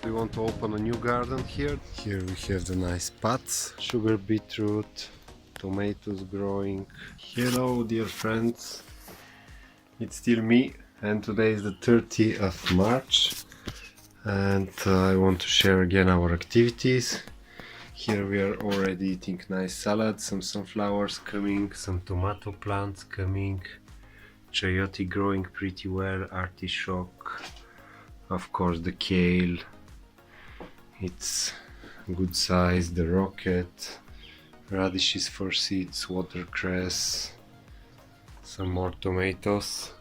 we want to open a new garden here. Here we have the nice pots, sugar beetroot, tomatoes growing. Hello dear friends, it's still me, and today is the 30th of March, and I want to share again our activities. Here we are already eating nice salad, some sunflowers coming, some tomato plants coming, chayote growing pretty well, artichoke, of course the kale, it's good size, the rocket, radishes for seeds, watercress, some more tomatoes,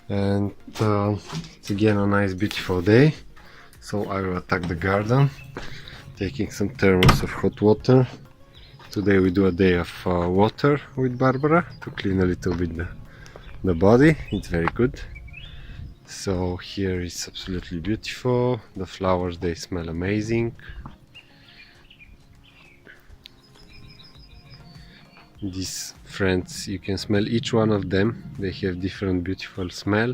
and it's again a nice beautiful day, so I will attack the garden, taking some thermos of hot water. Today we do a day of water with Barbara to clean a little bit the body. It's very good. So here is absolutely beautiful. The flowers, they smell amazing. These friends, you can smell each one of them. They have different beautiful smell.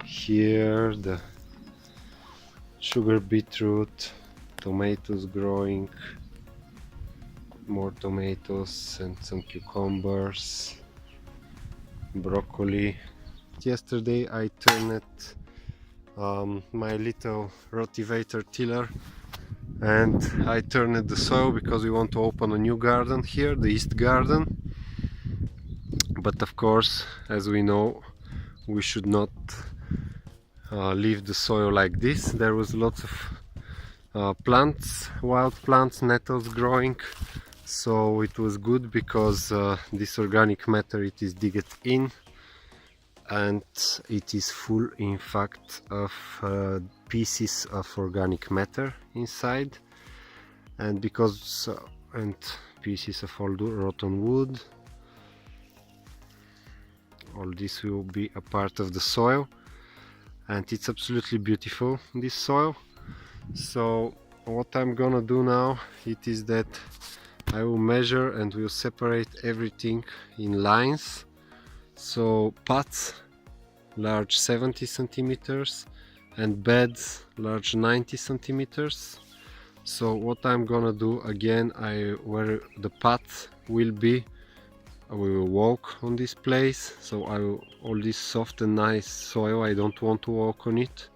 Here the sugar beetroot, tomatoes growing, more tomatoes and some cucumbers, broccoli. Yesterday I turned my little rotivator tiller and I turned the soil because we want to open a new garden here, the east garden. But of course, as we know, we should not leave the soil like this. There was lots of plants, wild plants, nettles growing, so it was good because this organic matter, it is digged in and it is full in fact of pieces of organic matter inside, and because and pieces of old rotten wood, all this will be a part of the soil, and it's absolutely beautiful, this soil. So what I'm gonna do now, it is that I will measure and will separate everything in lines. So pots large 70 centimeters and beds large 90 centimeters. So what I'm gonna do again, where the pot will be, we will walk on this place. So all this soft and nice soil, I don't want to walk on it.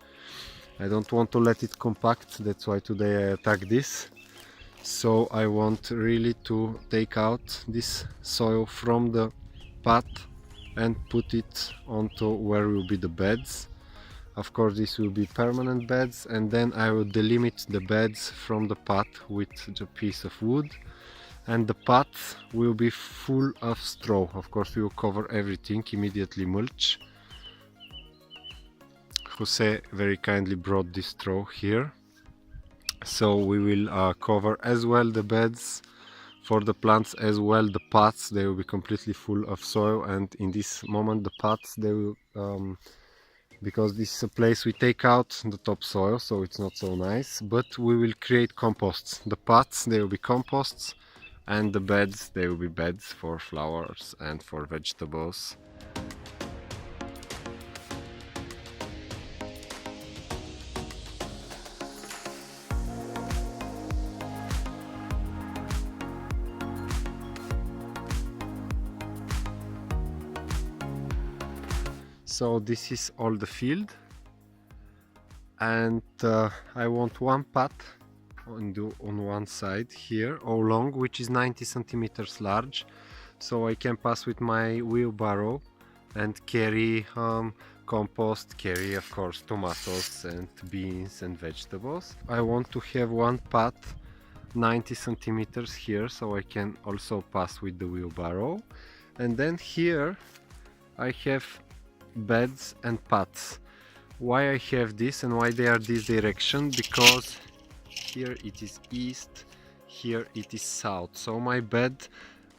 I don't want to let it compact, that's why today I attack this. So I want really to take out this soil from the pot and put it onto where will be the beds. Of course this will be permanent beds, and then I will delimit the beds from the pot with a piece of wood, and the pot will be full of straw. Of course we will cover everything, immediately mulch. Jose very kindly brought this straw here, so we will cover as well the beds for the plants, as well the pots, they will be completely full of soil. And in this moment the pots, they will because this is a place we take out the topsoil, so it's not so nice, but we will create composts. The pots, they will be composts, and the beds, they will be beds for flowers and for vegetables. So this is all the field, and I want one pot on one side here all long, which is 90 centimeters large, so I can pass with my wheelbarrow and carry compost, carry of course tomatoes and beans and vegetables. I want to have one pot 90 centimeters here, so I can also pass with the wheelbarrow. And then here I have beds and pots. Why I have this and why they are this direction? Because here it is east, here it is south. So my bed,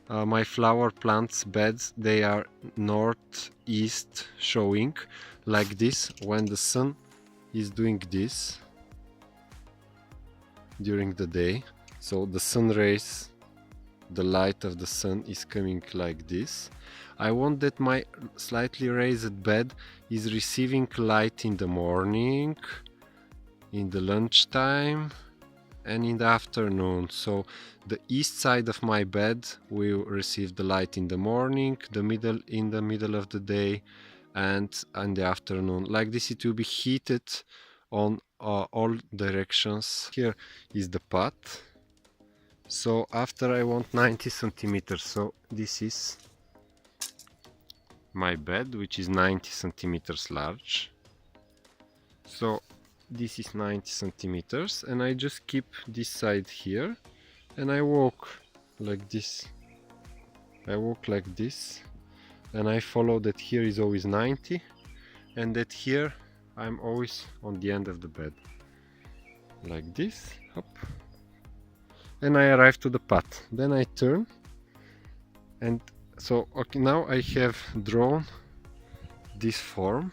my flower plants beds, they are northeast showing like this. When the sun is doing this during the day, so the sun rays, the light of the sun is coming like this. I want that my slightly raised bed is receiving light in the morning in the lunchtime and in the afternoon. So the east side of my bed will receive the light in the morning, in the middle of the day, and in the afternoon. Like this, it will be heated on all directions. Here is the pot. So after I want 90 centimeters, so this is my bed, which is 90 centimeters large. So this is 90 centimeters, and I just keep this side here, and I walk like this. I walk like this, and I follow that here is always 90, and that here I'm always on the end of the bed, like this, up, and I arrive to the pot. Then I turn, and so okay, now I have drawn this form,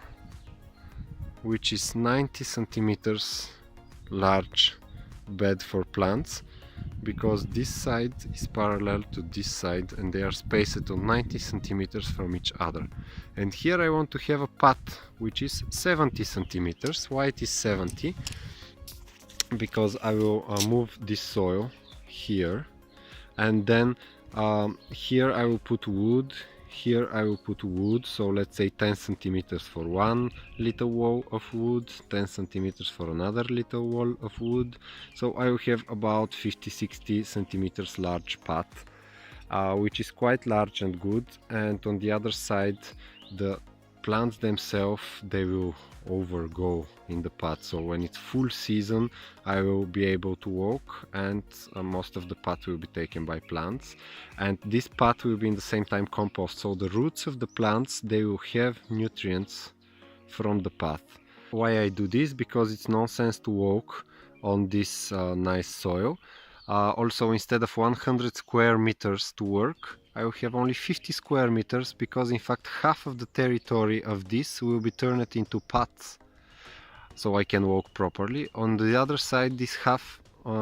which is 90 centimeters large bed for plants, because this side is parallel to this side and they are spaced on 90 centimeters from each other. And here I want to have a pot which is 70 centimeters. Why it is 70? Because I will move this soil here, and then here I will put wood, here I will put wood, so let's say 10 centimeters for one little wall of wood, 10 centimeters for another little wall of wood. So I will have about 50-60 centimeters large pot, which is quite large and good. And on the other side, the plants themselves, they will overgo in the pot. So when it's full season, I will be able to walk, and most of the pot will be taken by plants. And this pot will be in the same time compost, so the roots of the plants, they will have nutrients from the pot. Why I do this? Because it's nonsense to walk on this nice soil. Also, instead of 100 square meters to work, I will have only 50 square meters, because in fact half of the territory of this will be turned into pots, so I can walk properly. On the other side, this half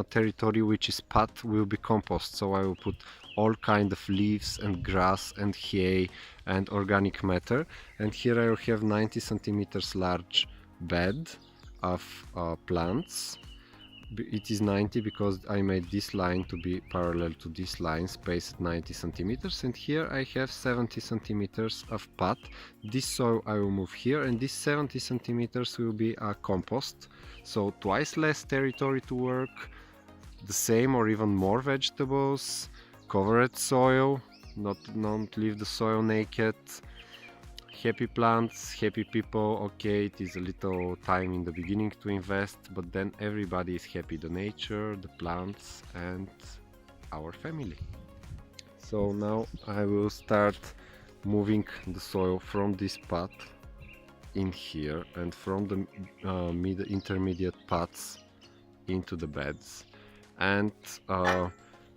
territory which is pot will be compost, so I will put all kind of leaves and grass and hay and organic matter. And here I will have 90 centimeters large bed of plants. It is 90 because I made this line to be parallel to this line, spaced 90 centimeters, and here I have 70 centimeters of pot. This soil I will move here, and this 70 centimeters will be a compost, so twice less territory to work, the same or even more vegetables, covered soil, not leave the soil naked. Happy plants, happy people. Okay, it is a little time in the beginning to invest, but then everybody is happy, the nature, the plants, and our family. So now I will start moving the soil from this pot in here, and from the intermediate pots into the beds. And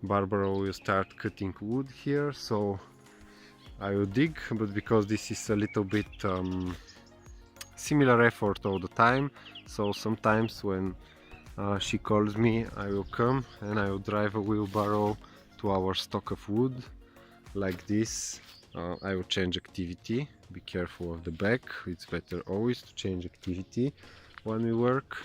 Barbara will start cutting wood here, so I will dig, but because this is a little bit similar effort all the time, so sometimes when she calls me, I will come and I will drive a wheelbarrow to our stock of wood, like this. I will change activity, be careful of the back, it's better always to change activity when we work.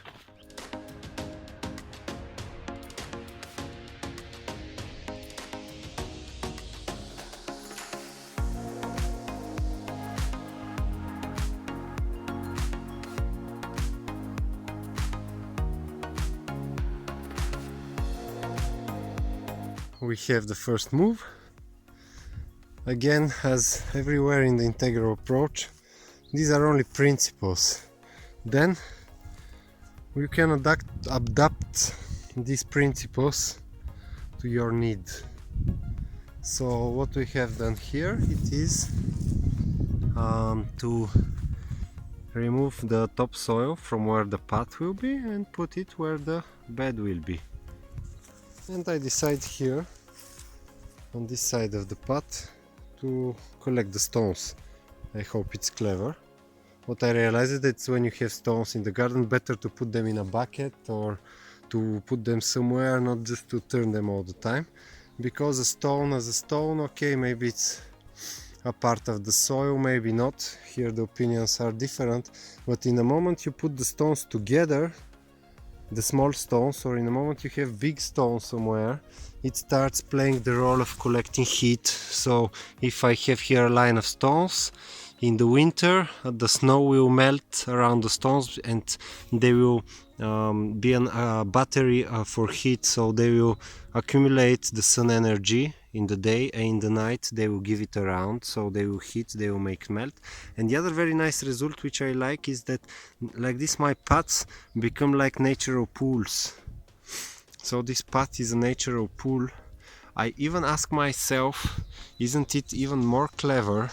We have the first move. Again, as everywhere in the integral approach, these are only principles. Then we can adapt these principles to your need. So what we have done here, it is to remove the topsoil from where the pot will be and put it where the bed will be. And I decide here on this side of the pot to collect the stones. I hope it's clever. What I realized is that when you have stones in the garden, better to put them in a bucket or to put them somewhere, not just to turn them all the time, because a stone as a stone, okay, maybe it's a part of the soil, maybe not. Here the opinions are different, but in the moment you put the stones together, the small stones, or in the moment you have big stones somewhere, it starts playing the role of collecting heat. So if I have here a line of stones, in the winter the snow will melt around the stones and they will be a battery for heat, so they will accumulate the sun energy in the day, and in the night they will give it around, so they will heat, they will make melt. And the other very nice result which I like is that like this my pots become like natural pools. So this pot is a natural pool. I even ask myself, isn't it even more clever,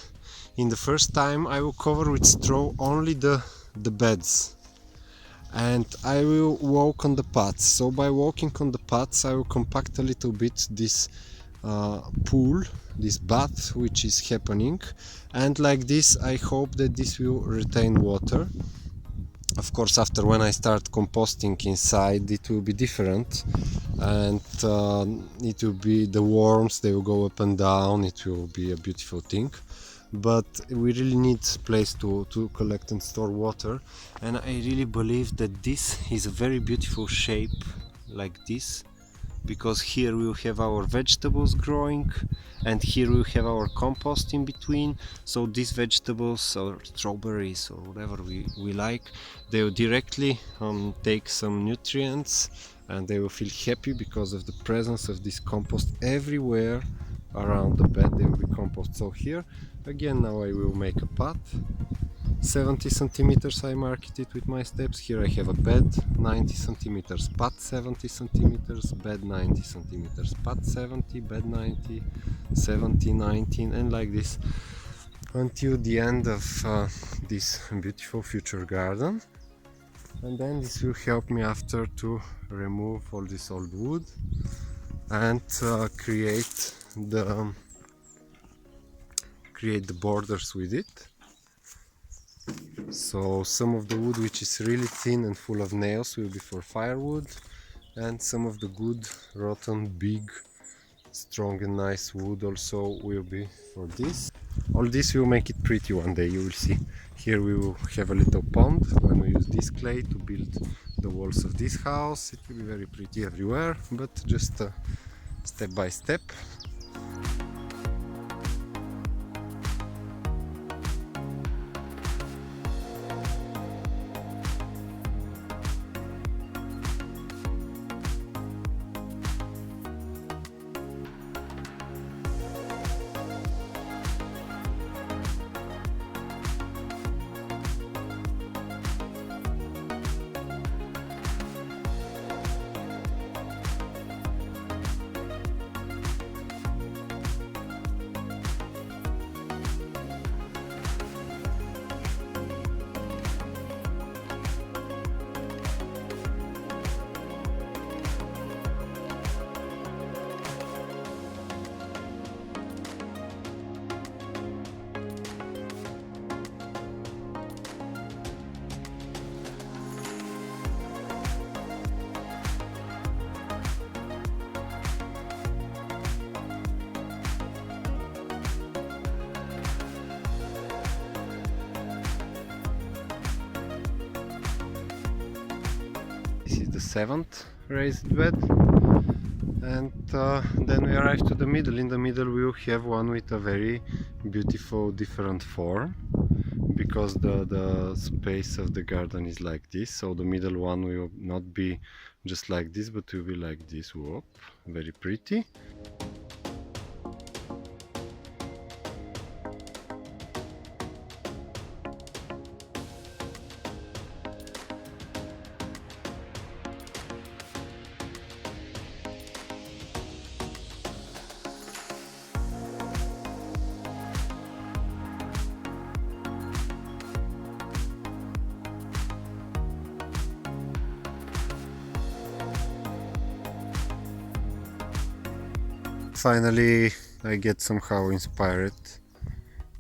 in the first time I will cover with straw only the beds, and I will walk on the pots. So by walking on the pots I will compact a little bit this pool, this bath which is happening, and like this I hope that this will retain water. Of course, after when I start composting inside it will be different, and it will be the worms, they will go up and down, it will be a beautiful thing. But we really need place to collect and store water, and I really believe that this is a very beautiful shape like this, because here we will have our vegetables growing and here we will have our compost in between. So these vegetables or strawberries or whatever we like, they will directly take some nutrients, and they will feel happy because of the presence of this compost everywhere around the bed. They will be compost. So here again now I will make a pot, 70 centimeters I marked it with my steps. Here I have a bed, 90 centimeters, pot 70 centimeters, bed 90 centimeters, pot 70, bed 90, 70, 19, and like this until the end of this beautiful future garden. And then this will help me after to remove all this old wood and create the borders with it. So some of the wood which is really thin and full of nails will be for firewood, and some of the good rotten big strong and nice wood also will be for this. All this will make it pretty one day, you will see. Here we will have a little pond when we use this clay to build the walls of this house. It will be very pretty everywhere, but just step by step. This is the 7th raised bed, and then we arrive to the middle. In the middle we will have one with a very beautiful different form, because the space of the garden is like this, so the middle one will not be just like this, but will be like this. Whoop, very pretty. Finally I get somehow inspired,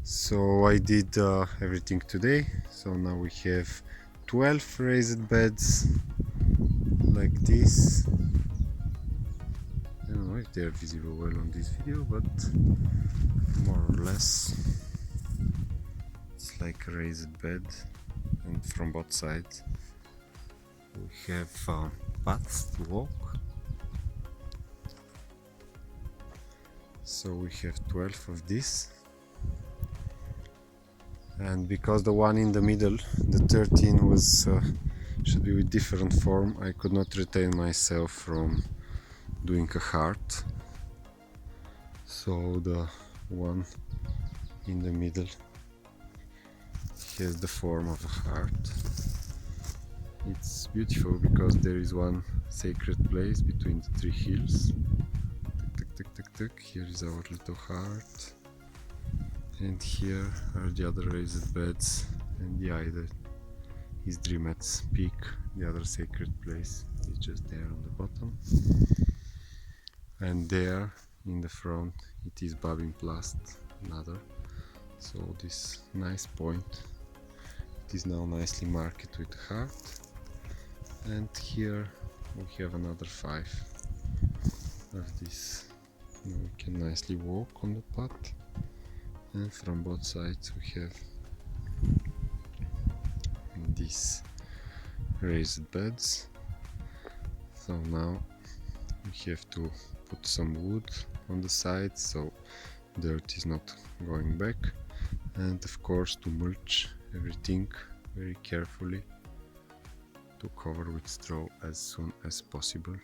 so I did everything today. So now we have 12 raised beds like this. I don't know if they are visible well on this video, but more or less it's like a raised bed, and from both sides we have paths to walk. So we have 12 of these. And because the one in the middle, the 13, was should be with different form, I could not retain myself from doing a heart. So the one in the middle has the form of a heart. It's beautiful because there is one sacred place between the three hills. Tuk, tuk, tuk, tuk. Here is our little heart. And here are the other raised beds, and the other is Dreamet's peak, the other sacred place is just there on the bottom. And there in the front it is Babinplast, another. So this nice point, it is now nicely marked with a heart. And here we have another 5 of this. Now we can nicely walk on the path. And from both sides we have these raised beds. So now we have to put some wood on the sides so dirt is not going back, and of course to mulch everything very carefully, to cover with straw as soon as possible.